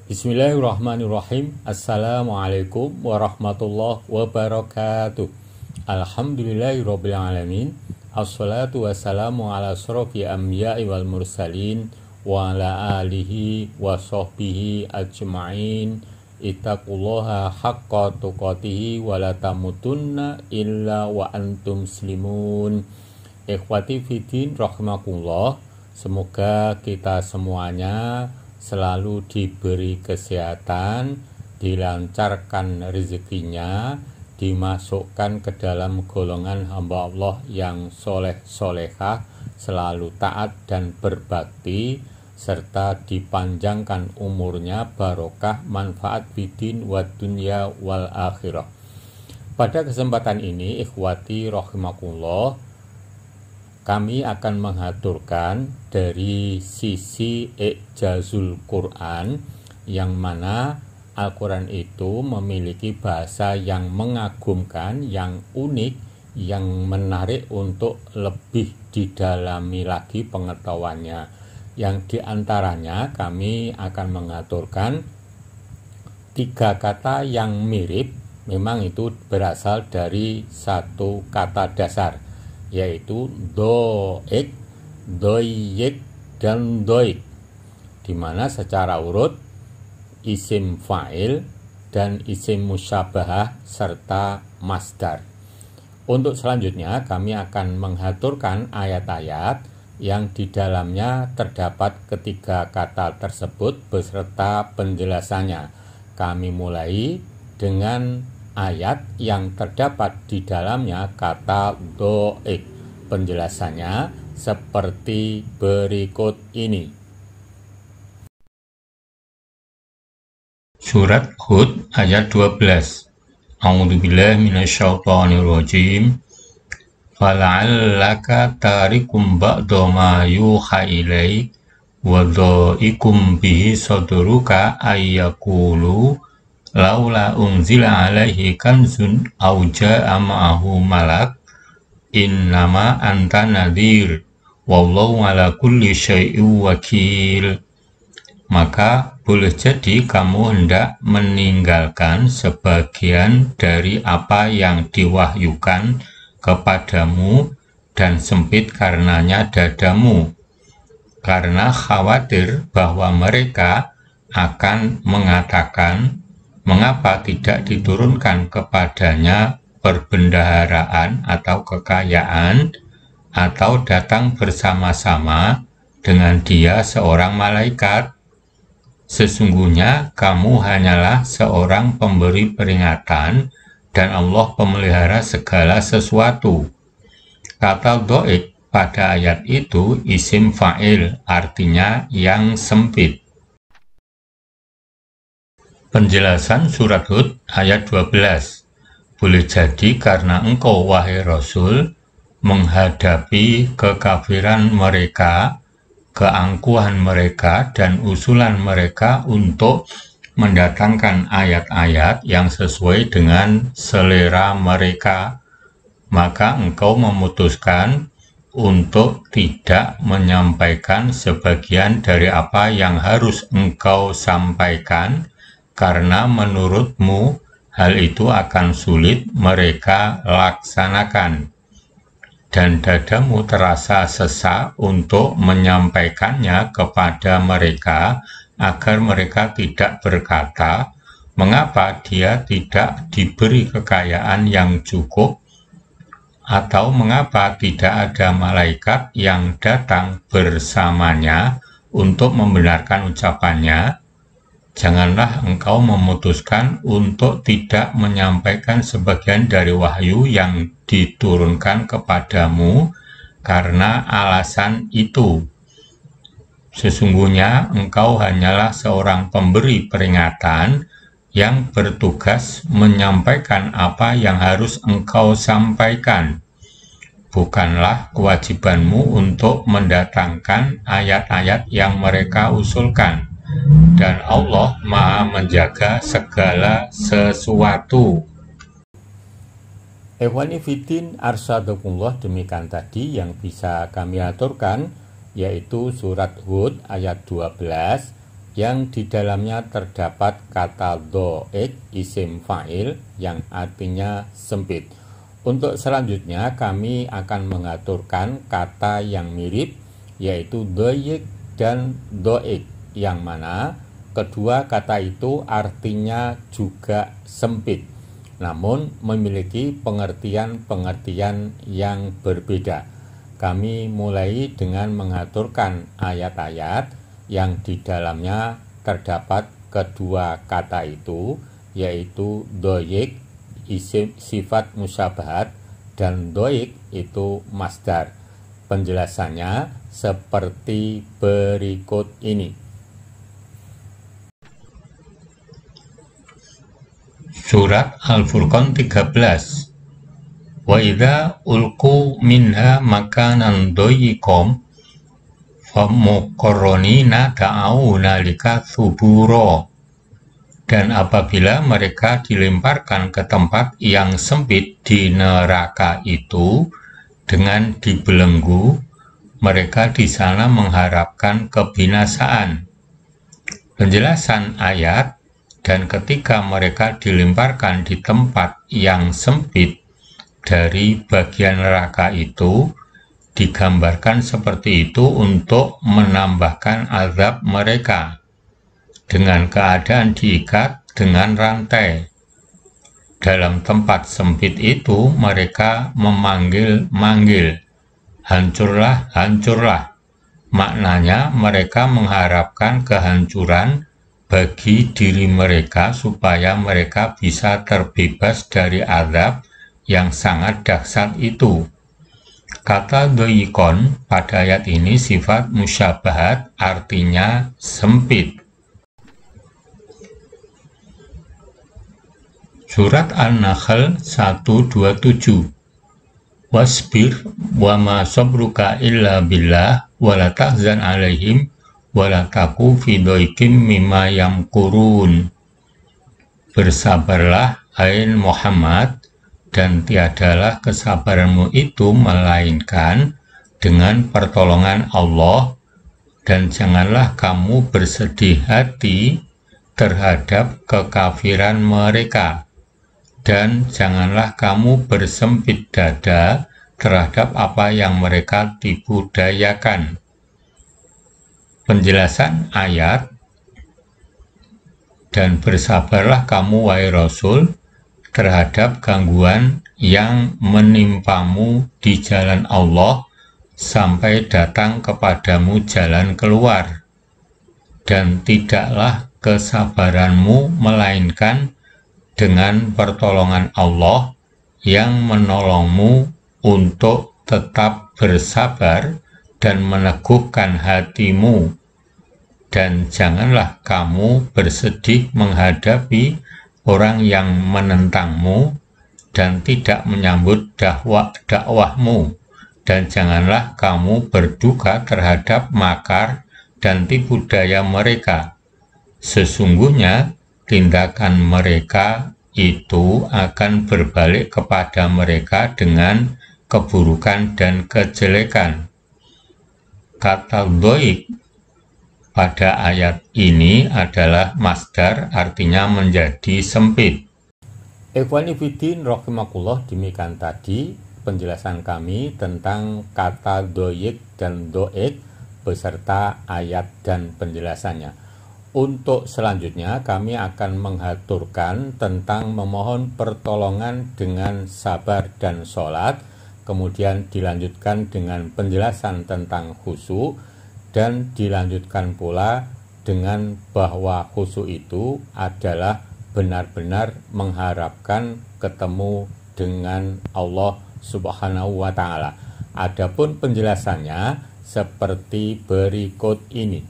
Bismillahirrahmanirrahim. Assalamualaikum warahmatullahi wabarakatuh. Alhamdulillahirrabbilalamin. Assalatu wassalamu ala asrofi anbiya'i wal mursalin wa ala alihi wa sahbihi ajma'in. Ittaqullaha haqqa tuqatihi wa la tamutunna illa wa antum muslimun. Ikhwati fiddin rahimakumullah. Semoga kita semuanya selalu diberi kesehatan, dilancarkan rezekinya, dimasukkan ke dalam golongan hamba Allah yang soleh-solehah, selalu taat dan berbakti, serta dipanjangkan umurnya, barokah, manfaat bidin wa dunya wal akhirah. Pada kesempatan ini, ikhwati rahimakumullah, kami akan mengaturkan dari sisi i'jazul Quran, yang mana Al-Quran itu memiliki bahasa yang mengagumkan, yang unik, yang menarik untuk lebih didalami lagi pengetahuannya. Yang diantaranya kami akan mengaturkan 3 kata yang mirip, memang itu berasal dari satu kata dasar, yaitu do'ik, doyik, dan doik, di mana secara urut isim fa'il dan isim musyabahah serta masdar. Untuk selanjutnya kami akan mengaturkan ayat-ayat yang di dalamnya terdapat ketiga kata tersebut beserta penjelasannya. Kami mulai dengan ayat yang terdapat di dalamnya kata do'ik. Penjelasannya seperti berikut ini. Surat Hud ayat 12. A'udzubillahi minasyaitonirrajim. Fala'allaka tarikum ba'da ma yuha ilaik wa dha'ikum bihi sadruka ayyaqulu laula unzila alaihi kanzun aw jaa ma'ahu malak innama anta nadhir wallahu ala kulli syai'in wakil. Maka boleh jadi kamu hendak meninggalkan sebagian dari apa yang diwahyukan kepadamu dan sempit karenanya dadamu, karena khawatir bahwa mereka akan mengatakan, mengapa tidak diturunkan kepadanya perbendaharaan atau kekayaan, atau datang bersama-sama dengan dia seorang malaikat? Sesungguhnya kamu hanyalah seorang pemberi peringatan, dan Allah pemelihara segala sesuatu. Kata do'ik pada ayat itu isim fa'il, artinya yang sempit. Penjelasan surat Hud ayat 12. Boleh jadi karena engkau, wahai Rasul, menghadapi kekafiran mereka, keangkuhan mereka, dan usulan mereka untuk mendatangkan ayat-ayat yang sesuai dengan selera mereka, maka engkau memutuskan untuk tidak menyampaikan sebagian dari apa yang harus engkau sampaikan, karena menurutmu hal itu akan sulit mereka laksanakan, dan dadamu terasa sesak untuk menyampaikannya kepada mereka, agar mereka tidak berkata, mengapa dia tidak diberi kekayaan yang cukup, atau mengapa tidak ada malaikat yang datang bersamanya untuk membenarkan ucapannya. Janganlah engkau memutuskan untuk tidak menyampaikan sebagian dari wahyu yang diturunkan kepadamu karena alasan itu. Sesungguhnya engkau hanyalah seorang pemberi peringatan yang bertugas menyampaikan apa yang harus engkau sampaikan. Bukanlah kewajibanmu untuk mendatangkan ayat-ayat yang mereka usulkan. Dan Allah Maha menjaga segala sesuatu. Ikhwani fiddin arsyadakumullah, demikian tadi yang bisa kami aturkan, yaitu surat Hud ayat 12 yang di dalamnya terdapat kata do'ik isim fa'il yang artinya sempit. Untuk selanjutnya kami akan mengaturkan kata yang mirip, yaitu do'ik dan do'ik, yang mana kedua kata itu artinya juga sempit, namun memiliki pengertian-pengertian yang berbeda. Kami mulai dengan mengaturkan ayat-ayat yang di dalamnya terdapat kedua kata itu, yaitu doyik isim sifat musyabahat dan doik itu masdar. Penjelasannya seperti berikut ini. Surat Al-Furqan 13. Wa idza ulqu minha makanan doyiqom famuqarronina ta'auna lika thuburo. Dan apabila mereka dilemparkan ke tempat yang sempit di neraka itu dengan dibelenggu, mereka di sana mengharapkan kebinasaan. Penjelasan ayat, dan ketika mereka dilemparkan di tempat yang sempit dari bagian neraka itu, digambarkan seperti itu untuk menambahkan azab mereka dengan keadaan diikat dengan rantai. Dalam tempat sempit itu mereka memanggil-manggil, hancurlah, hancurlah. Maknanya mereka mengharapkan kehancuran bagi diri mereka supaya mereka bisa terbebas dari azab yang sangat dahsyat itu. Kata doyikon pada ayat ini sifat musyabahat, artinya sempit. Surat An-Nahl 127. Wasbir wa ma sabruka illa billah wa la tahzan alaihim wa la taku fi doikim mimma yamkurun. Bersabarlah hai Muhammad, dan tiadalah kesabaranmu itu melainkan dengan pertolongan Allah, dan janganlah kamu bersedih hati terhadap kekafiran mereka, dan janganlah kamu bersempit dada terhadap apa yang mereka tipu dayakan. Penjelasan ayat, dan bersabarlah kamu wahai Rasul terhadap gangguan yang menimpamu di jalan Allah sampai datang kepadamu jalan keluar, dan tidaklah kesabaranmu melainkan dengan pertolongan Allah yang menolongmu untuk tetap bersabar dan meneguhkan hatimu, dan janganlah kamu bersedih menghadapi orang yang menentangmu dan tidak menyambut dakwahmu, dan janganlah kamu berduka terhadap makar dan tipu daya mereka. Sesungguhnya tindakan mereka itu akan berbalik kepada mereka dengan keburukan dan kejelekan. Kata doik pada ayat ini adalah masdar, artinya menjadi sempit. Ikhwani fiddin rahimakumullah, demikian tadi penjelasan kami tentang kata doyik dan doik beserta ayat dan penjelasannya. Untuk selanjutnya kami akan mengaturkan tentang memohon pertolongan dengan sabar dan sholat, kemudian dilanjutkan dengan penjelasan tentang khusyuk, dan dilanjutkan pula dengan bahwa khusyuk itu adalah benar-benar mengharapkan ketemu dengan Allah Subhanahu wa Ta'ala. Adapun penjelasannya seperti berikut ini.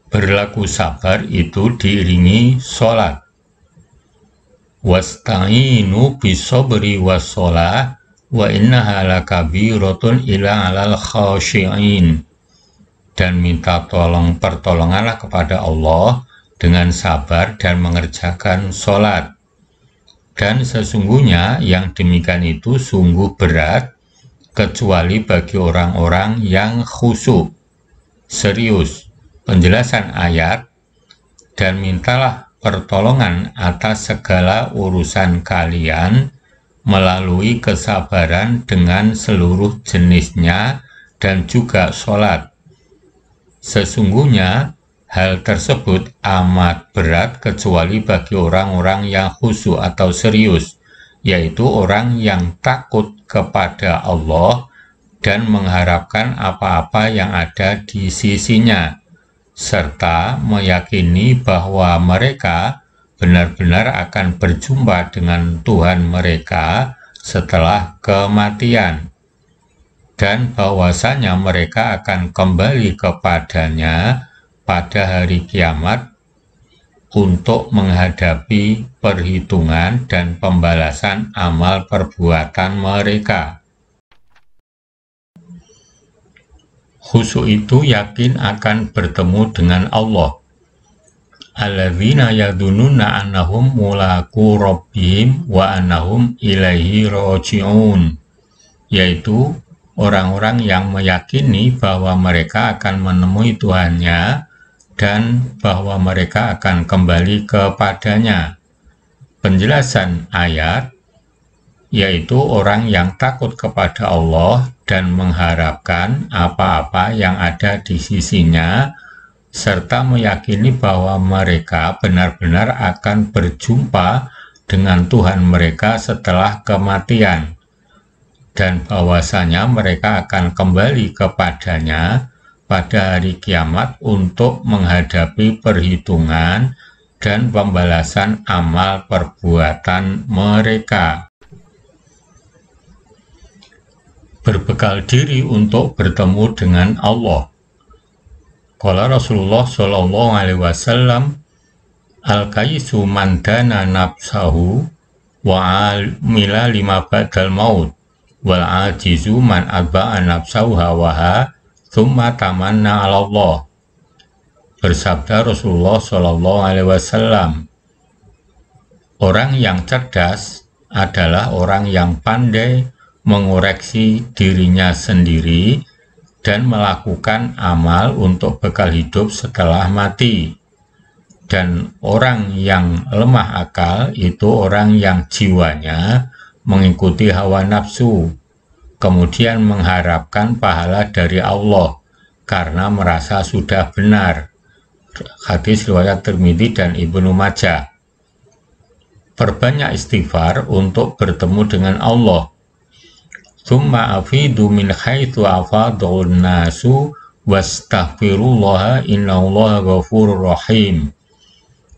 Berlaku sabar itu diiringi sholat. Wasta'inu bisobri wassolah wa innaha lakabiratun ila alal khashi'in. Dan minta pertolonganlah kepada Allah dengan sabar dan mengerjakan sholat. Dan sesungguhnya yang demikian itu sungguh berat kecuali bagi orang-orang yang khusyuk, serius. Penjelasan ayat, dan mintalah pertolongan atas segala urusan kalian melalui kesabaran dengan seluruh jenisnya dan juga sholat. Sesungguhnya hal tersebut amat berat kecuali bagi orang-orang yang khusyuk atau serius, yaitu orang yang takut kepada Allah dan mengharapkan apa-apa yang ada di sisinya, serta meyakini bahwa mereka benar-benar akan berjumpa dengan Tuhan mereka setelah kematian, dan bahwasanya mereka akan kembali kepadanya pada hari kiamat untuk menghadapi perhitungan dan pembalasan amal perbuatan mereka. Khusyuk itu yakin akan bertemu dengan Allah. Alladzina yadununa annahum mulaqu rabbihim wa annahum ilaihi raji'un, yaitu orang-orang yang meyakini bahwa mereka akan menemui Tuhannya dan bahwa mereka akan kembali kepadanya. Penjelasan ayat, yaitu orang yang takut kepada Allah dan mengharapkan apa-apa yang ada di sisinya, serta meyakini bahwa mereka benar-benar akan berjumpa dengan Tuhan mereka setelah kematian, dan bahwasanya mereka akan kembali kepadanya pada hari kiamat untuk menghadapi perhitungan dan pembalasan amal perbuatan mereka. Berbekal diri untuk bertemu dengan Allah. Qala Rasulullah Shallallahu Alaihi Wasallam, al-kaisu man dana nafsahu wa amila lima ba'dal maut, wal ajizu man atba'a nafsahu hawaha thumma tamanna 'ala Allah. Bersabda Rasulullah Shallallahu Alaihi Wasallam, orang yang cerdas adalah orang yang pandai mengoreksi dirinya sendiri dan melakukan amal untuk bekal hidup setelah mati. Dan orang yang lemah akal itu orang yang jiwanya mengikuti hawa nafsu, kemudian mengharapkan pahala dari Allah karena merasa sudah benar. Hadis riwayat Tirmidzi dan Ibnu Majah. Perbanyak istighfar untuk bertemu dengan Allah. Tsumma afidu min haitsu afadun nasu wastaghfirullaha innallaha ghafurur rahim.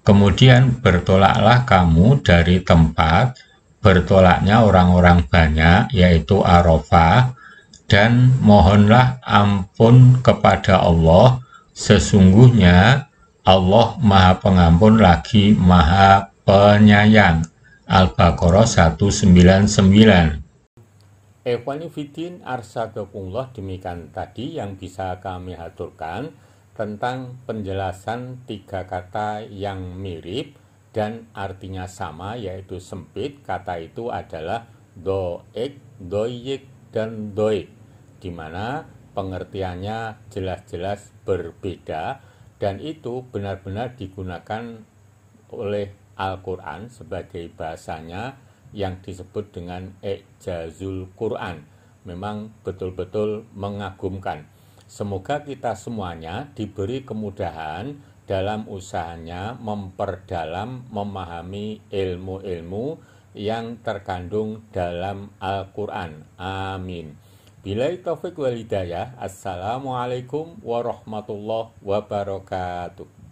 Kemudian bertolaklah kamu dari tempat bertolaknya orang-orang banyak, yaitu Arafah, dan mohonlah ampun kepada Allah, sesungguhnya Allah Maha Pengampun lagi Maha Penyayang. Al-Baqarah 199. Ikhwani Fiddin Arsadakumullah, demikian tadi yang bisa kami haturkan tentang penjelasan tiga kata yang mirip dan artinya sama, yaitu sempit. Kata itu adalah do'ik, doyik, dan doik, di mana pengertiannya jelas-jelas berbeda, dan itu benar-benar digunakan oleh Al-Quran sebagai bahasanya yang disebut dengan I'jazul Quran. Memang betul-betul mengagumkan. Semoga kita semuanya diberi kemudahan dalam usahanya memperdalam, memahami ilmu-ilmu yang terkandung dalam Al-Quran. Amin. Billahi taufiq wal hidayah. Assalamualaikum warahmatullahi wabarakatuh.